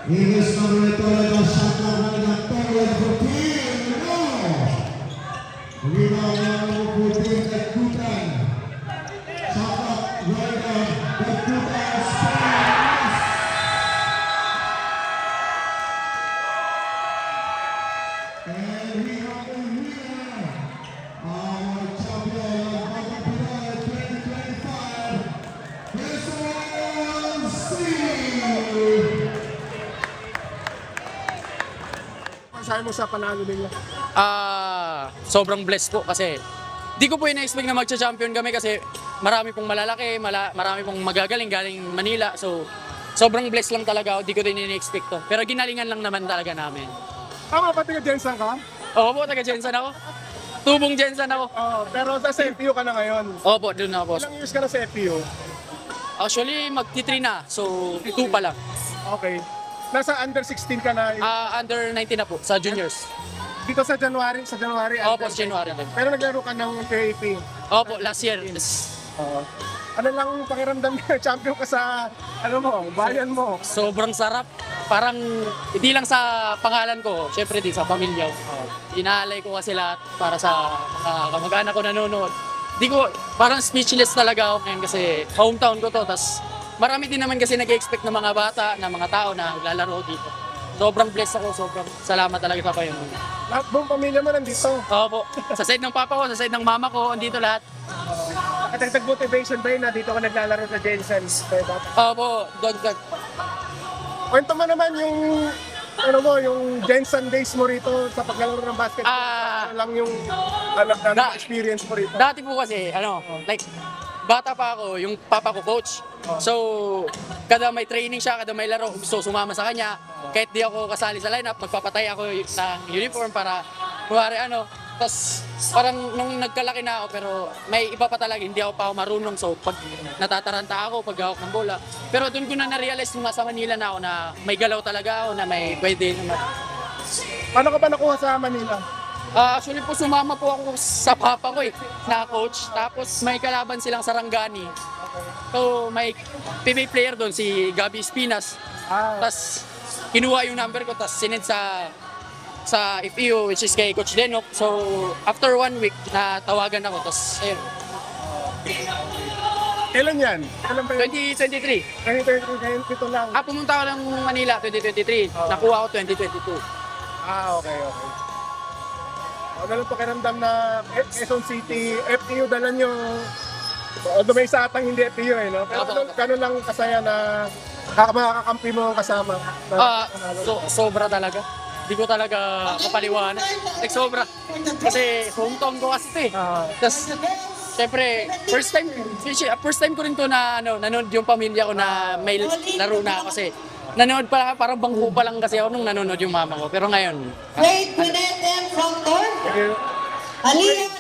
Inis na rin talaga siya na nagtawag ko team. Lina ang puting nagkutan. Saka rider nagkutan Spurs. And we have a winner. Our champion of Butterfly 2025. Quezon City. Masahe mo sa panalo nila? Sobrang blessed po kasi di ko po ina-expect na magcha-champion kami kasi marami pong malalaki, marami pong magagaling galing Manila. So, sobrang blessed lang talaga ako. Di ko din ina-expect to. Pero ginalingan lang naman talaga namin. Tama ba taga Jensen ka? Oo po, taga Jensen ako. Tubong Jensen ako. Oo, pero sa FPU ka na ngayon. Opo, doon ako. Ilang years ka na sa FPU? Actually, magti-3 na. So, 2 pa lang. Okay. Nasa under 16 ka na. Under 19 na po, sa juniors. Dito sa January. Opo, sa January din. Pero naglaro ka ng KAP. Opo, last year. Oo. Ano lang pakiramdam na champion ka sa bayan mo? Sobrang sarap. Parang hindi lang sa pangalan ko, syempre din sa pamilya ko. Inaalay ko kasi lahat para sa mga kamag-anak ko nanonood. Parang speechless talaga ako ngayon kasi hometown ko to. Tas marami din naman kasi nag-expect ng mga bata, ng mga tao na naglalaro dito. Sobrang blessed ako, sobrang salamat talaga sa kayo. Lahat buong pamilya mo nandito. Opo. Sa side ng papa ko, sa side ng mama ko, andito lahat. At ang motivation ba yun na dito ka naglalaro sa Jensen? Opo, dagdag. Kwento mo naman yung yung Jensen days mo rito sa paglalaro ng basketball. Ano lang yung experience mo rito? Dati po kasi, like, bata pa ako, yung papa ko coach. So, kada may training siya, kada may laro, gusto sumama sa kanya. Kahit di ako kasali sa lineup, magpapatay ako ng uniform para, kuwari Tapos, parang nung nagkalaki na ako, pero may iba pa talaga, hindi ako marunong. So, pag natataranta ako, pag hawak ng bola. Pero doon ko na na-realize nung nasa Manila na ako na may galaw talaga ako, na may pwede naman. Paano ka ba nakuha sa Manila? Actually po, sumama po ako sa papa ko na coach. Tapos may kalaban silang Sarangani. So may PBA player doon, si Gabi Espinas. Tapos kinuha yung number ko, tapos sinend sa FEU, which is kay Coach Denok. So after 1 week, natawagan ako. Tapos ayun. Kailan yan? Kailan ba yun? 2023. 2023, ito lang. Pumunta ako ng Manila 2023. Nakuha ko 2022. Okay. Ano lang pakiramdam na Quezon City, FPU dala nyo, may sa atang hindi FPU no? Pero gano'n lang kasaya na makakampi mo kasama? Sobra talaga. Hindi ko talaga mapaliwanag. Like sobra. Kasi hometown ko kasi ito eh. Tapos, syempre, first time ko rin to na nanood yung pamilya ko na may laro na kasi. Nanood pa, parang bangko pa lang kasi ako nung nanonood yung mama ko. Pero ngayon, Wait, we let them from there. Aliyah